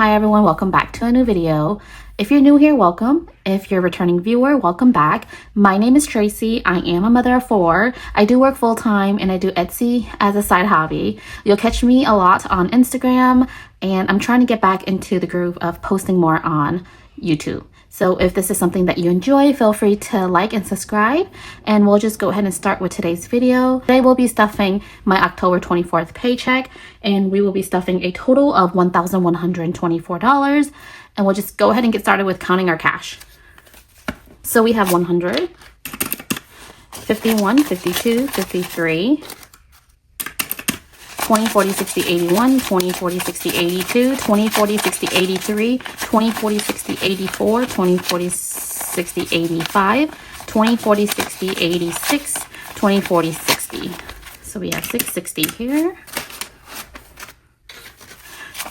Hi everyone, welcome back to a new video. If you're new here, welcome. If you're a returning viewer, welcome back. My name is Tracy. I am a mother of 4. I do work full-time and I do Etsy as a side hobby. You'll catch me a lot on Instagram, and I'm trying to get back into the groove of posting more on YouTube. So if this is something that you enjoy, feel free to like and subscribe, and we'll just go ahead and start with today's video. Today we'll be stuffing my October 24th paycheck, and we will be stuffing a total of $1,124, and we'll just go ahead and get started with counting our cash. So we have 100, 51, 52, 53, 20, 40, 60, 81, 20, 40, 60, 82, 20, 40, 60, 83, 20, 40, 60, 84, 20, 40, 60, 85, 20, 40, 60, 86, 20, 40, 60. So we have 660 here.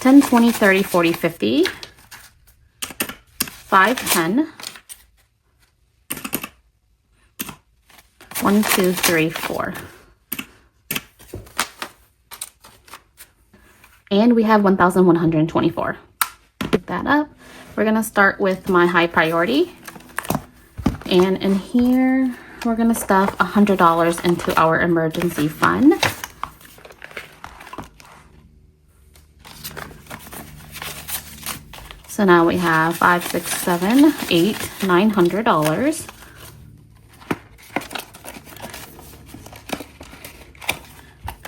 10, 20, 30, 40, 50. 5, 10. 1, 2, 3, 4. And we have 1,124. Pick that up. We're gonna start with my high priority. And in here, we're gonna stuff $100 into our emergency fund. So now we have $5, $6, $7, $8, $900.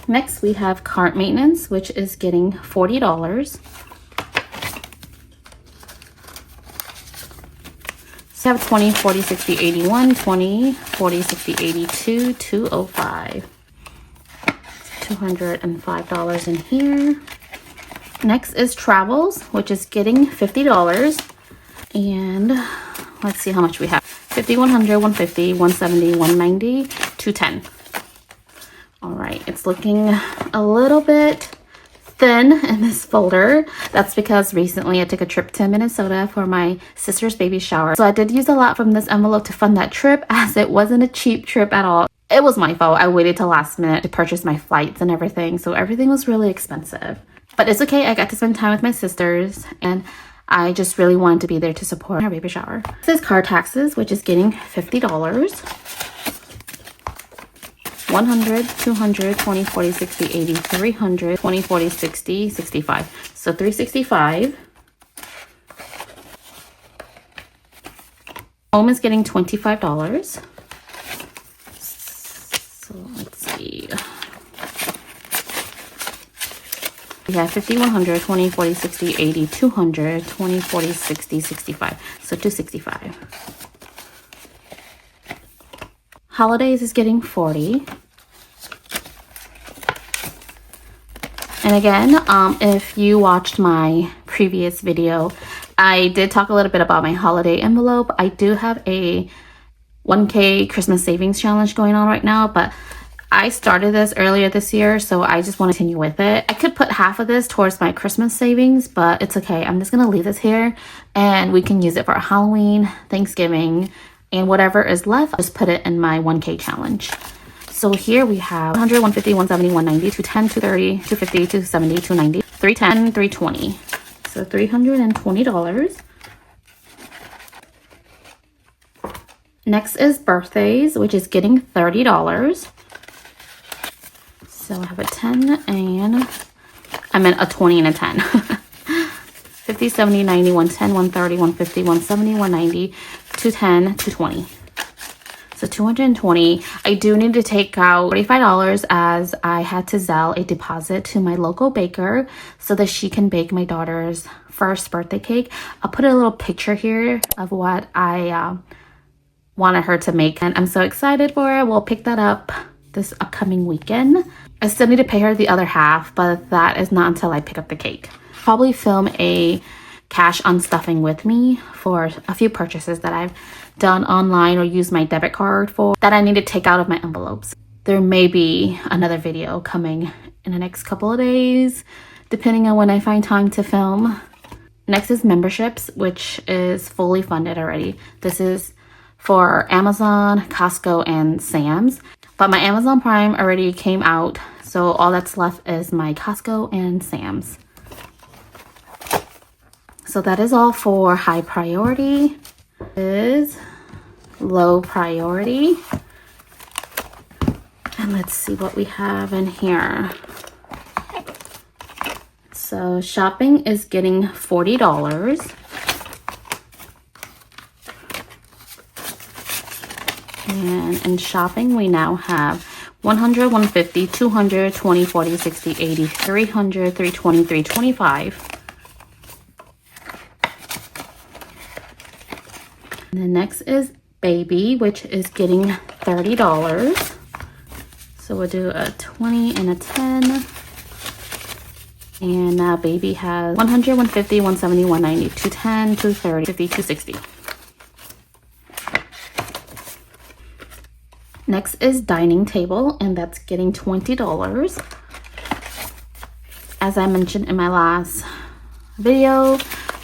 Next, we have car maintenance, which is getting $40. So we have 20, 40, 60, 81, 20, 40, 60, 82, 205. $205 in here. Next is travels, which is getting $50. And let's see how much we have. 50, 100, 150, 170, 190, 210. All right, it's looking a little bit thin in this folder. That's because recently I took a trip to Minnesota for my sister's baby shower. So I did use a lot from this envelope to fund that trip, as it wasn't a cheap trip at all. It was my fault. I waited till last minute to purchase my flights and everything, so everything was really expensive. But it's okay, I got to spend time with my sisters, and I just really wanted to be there to support her baby shower. This is car taxes, which is getting $50. 100, 200, 20, 40, 60, 80, 300, 20, 40, 60, 65. So $365. Home is getting $25. So let's see. We have 50, 100, 20, 40, 60, 80, 200, 20, 40, 60, 65. So $265. Holidays is getting $40. And again, if you watched my previous video, I did talk a little bit about my holiday envelope. I do have a 1K Christmas savings challenge going on right now, but I started this earlier this year, so I just want to continue with it. I could put half of this towards my Christmas savings, but it's okay. I'm just going to leave this here, and we can use it for Halloween, Thanksgiving, and whatever is left, I'll just put it in my 1K challenge. So here we have 100, 150, 170, 190, 210, 230, 250, 270, 290, 310, 320. So $320. Next is birthdays, which is getting $30. So I have a 10 and I meant a 20 and a 10. 50, 70, 90, 110, 130, 150, 170, 190, 210, 220. So $220. I do need to take out $45 as I had to Zelle a deposit to my local baker so that she can bake my daughter's first birthday cake. I'll put a little picture here of what I wanted her to make, and I'm so excited for it. We'll pick that up this upcoming weekend. I still need to pay her the other half, but that is not until I pick up the cake. Probably film a cash unstuffing with me for a few purchases that I've done online or use my debit card for that I need to take out of my envelopes. There may be another video coming in the next couple of days, depending on when I find time to film. Next is memberships, which is fully funded already. This is for Amazon, Costco, and Sam's. But my Amazon Prime already came out, so all that's left is my Costco and Sam's. So that is all for high priority. Is low priority. And let's see what we have in here. So shopping is getting $40. And in shopping, we now have 100, 150, 200, 20, 40, 60, 80, 300, 320, 325. And the next is baby, which is getting $30. So we'll do a 20 and a 10. And now baby has 100, 150, 170, 190, 210, 230, 50, 260. Next is dining table, and that's getting $20. As I mentioned in my last video,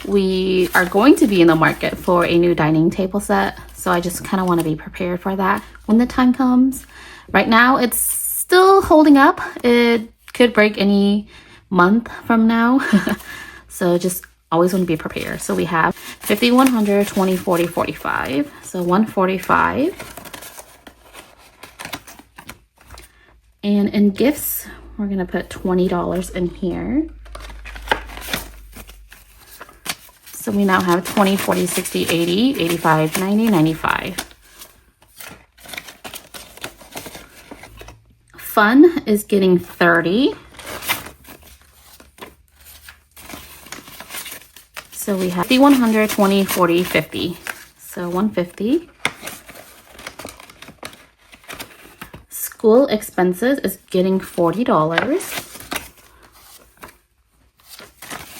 we are going to be in the market for a new dining table set. So I just kind of want to be prepared for that when the time comes. Right now, it's still holding up. It could break any month from now. So just always want to be prepared. So we have 50, 100, 20, 40, 45. So 145. And in gifts, we're going to put $20 in here. So we now have 20, 40, 60, 80, 85, 90, 95. Fun is getting 30. So we have 50, 100, 20, 40, 50. So 150. School expenses is getting $40.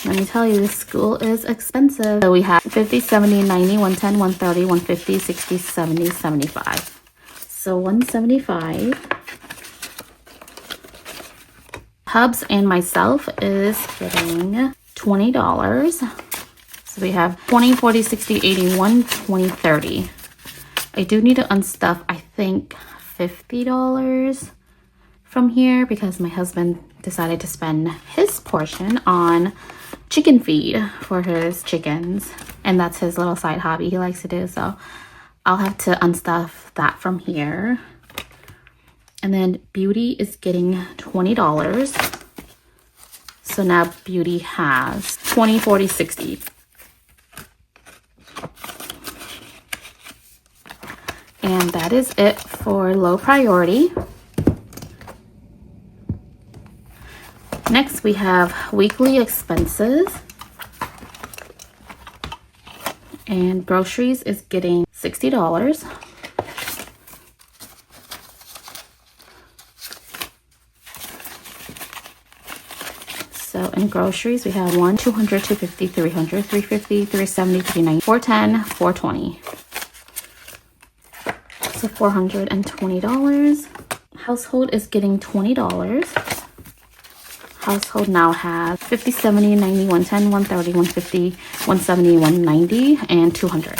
Let me tell you, school is expensive. So we have 50, 70, 90, 110, 130, 150, 60, 70, 75. So 175. Hubs and myself is getting $20. So we have 20, 40, 60, 80, 120, 30. I do need to unstuff, I think, $50 from here because my husband decided to spend his portion on chicken feed for his chickens, and that's his little side hobby he likes to do. So I'll have to unstuff that from here. And then beauty is getting $20. So now beauty has 20, 40, 60. And that is it for low priority. Next, we have weekly expenses. And groceries is getting $60. So in groceries, we have 1, 200, 250, 300, 350, 370, 390, 410, 420. So $420. Household is getting $20. Household now has 50, 70, 90, 110, 130, 150, 170, 190, and 200.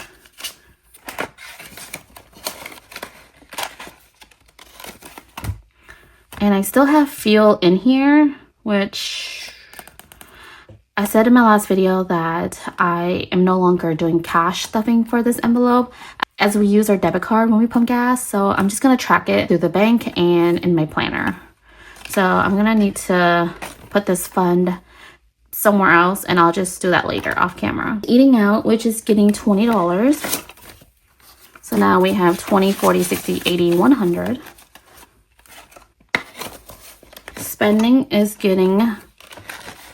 And I still have fuel in here, which I said in my last video that I am no longer doing cash stuffing for this envelope, as we use our debit card when we pump gas. So I'm just going to track it through the bank and in my planner. So I'm going to need to put this fund somewhere else, and I'll just do that later off camera. Eating out, which is getting $20. So now we have 20, 40, 60, 80, 100. Spending is getting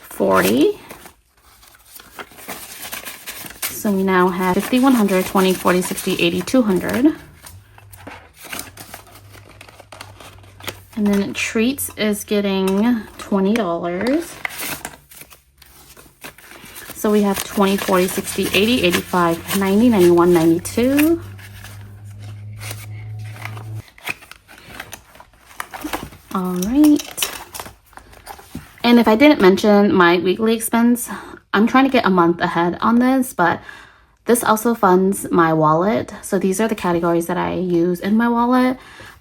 40. So we now have 50, 100, 20, 40, 60, 80, 200. And then treats is getting $20. So we have 20, 40, 60, 80, 85, 90, 91, 92. All right. And if I didn't mention my weekly expense, I'm trying to get a month ahead on this, but this also funds my wallet. So these are the categories that I use in my wallet.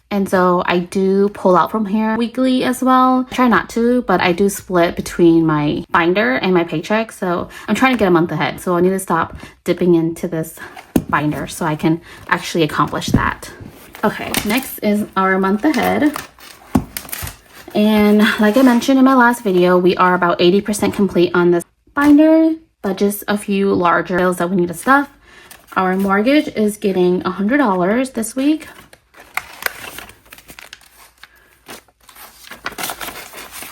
And so I do pull out from here weekly as well. I try not to, but I do split between my binder and my paycheck. So I'm trying to get a month ahead. So I need to stop dipping into this binder so I can actually accomplish that. Okay, next is our month ahead. And like I mentioned in my last video, we are about 80% complete on this binder, but just a few larger bills that we need to stuff. Our mortgage is getting $100 this week.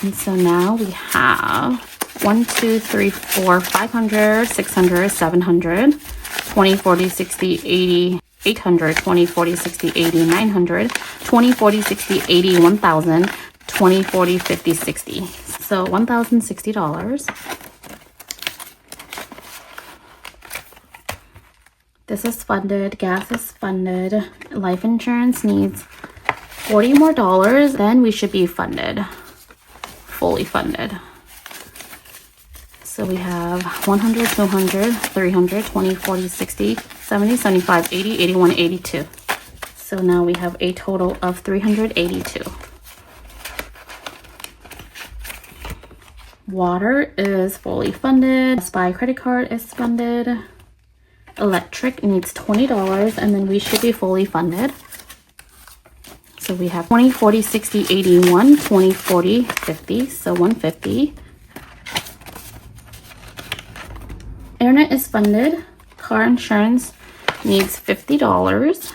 And so now we have 1, 2, 3, 4, 500, 600, 700, 20, 40, 60, 80, 800, 20, 40, 60, 80, 900, 20, 40, 60, 80, 1000, 20, 40, 50, 60. So $1,060. This is funded. Gas is funded. Life insurance needs $40 more. Then we should be funded. Fully funded. So we have 100, 200, 300, 20, 40, 60, 70, 75, 80, 81, 82. So now we have a total of 382. Water is fully funded. SPY credit card is funded. Electric needs $20, and then we should be fully funded. So we have 20, 40, 60, 81, 20, 40, 50, so 150. Internet is funded. Car insurance needs $50.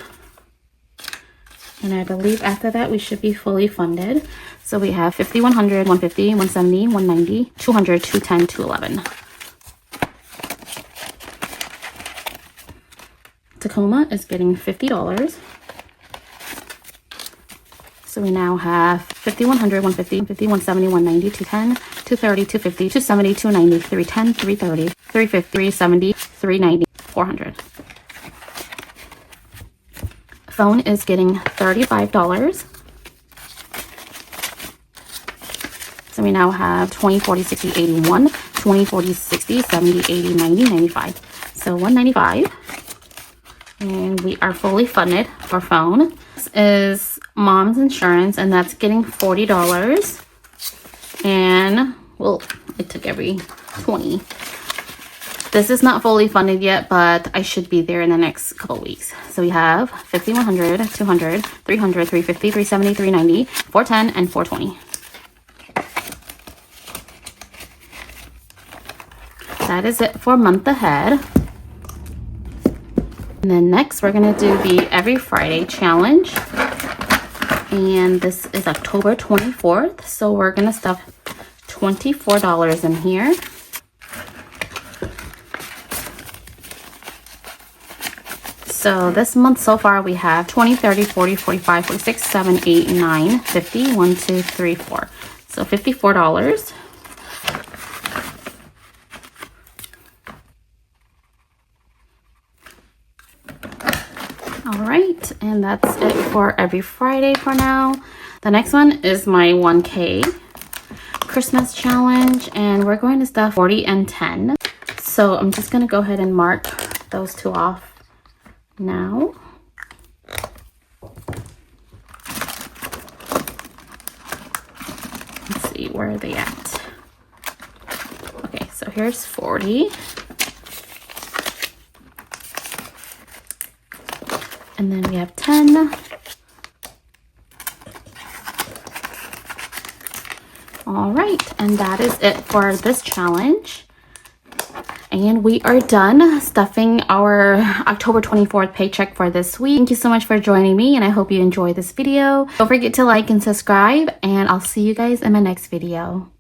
And I believe after that we should be fully funded. So we have 50, 100, 150, 170, 190, 200, 210, 211. Tacoma is getting $50. So we now have 50, 100, 150, 150, 170, 190, 210, 230, 250, 270, 290, 310, 330, 350, 370, 390, 400. Phone is getting $35. So we now have 20, 40, 60, 81, 20, 40, 60, 70, 80, 90, 95. So 195. And we are fully funded for phone. This is mom's insurance, and that's getting $40. And, well, I took every 20. This is not fully funded yet, but I should be there in the next couple weeks. So we have 50, 100, 200, 300, 350, 370, 390, 410, and 420. That is it for month ahead. And then next we're going to do the Every Friday challenge. And this is October 24th. So we're going to stuff $24 in here. So this month so far we have 20, 30, 40, 45, 46, 7, 8, 9, 50, 1, 2, 3, 4. So $54. All right, and that's it for Every Friday for now. The next one is my 1K Christmas challenge, and we're going to stuff 40 and 10. So I'm just going to go ahead and mark those two off now. Let's see, where are they at? Okay, so here's 40. And then we have 10. All right, and that is it for this challenge. And we are done stuffing our October 24th paycheck for this week. Thank you so much for joining me, and I hope you enjoyed this video. Don't forget to like and subscribe, and I'll see you guys in my next video.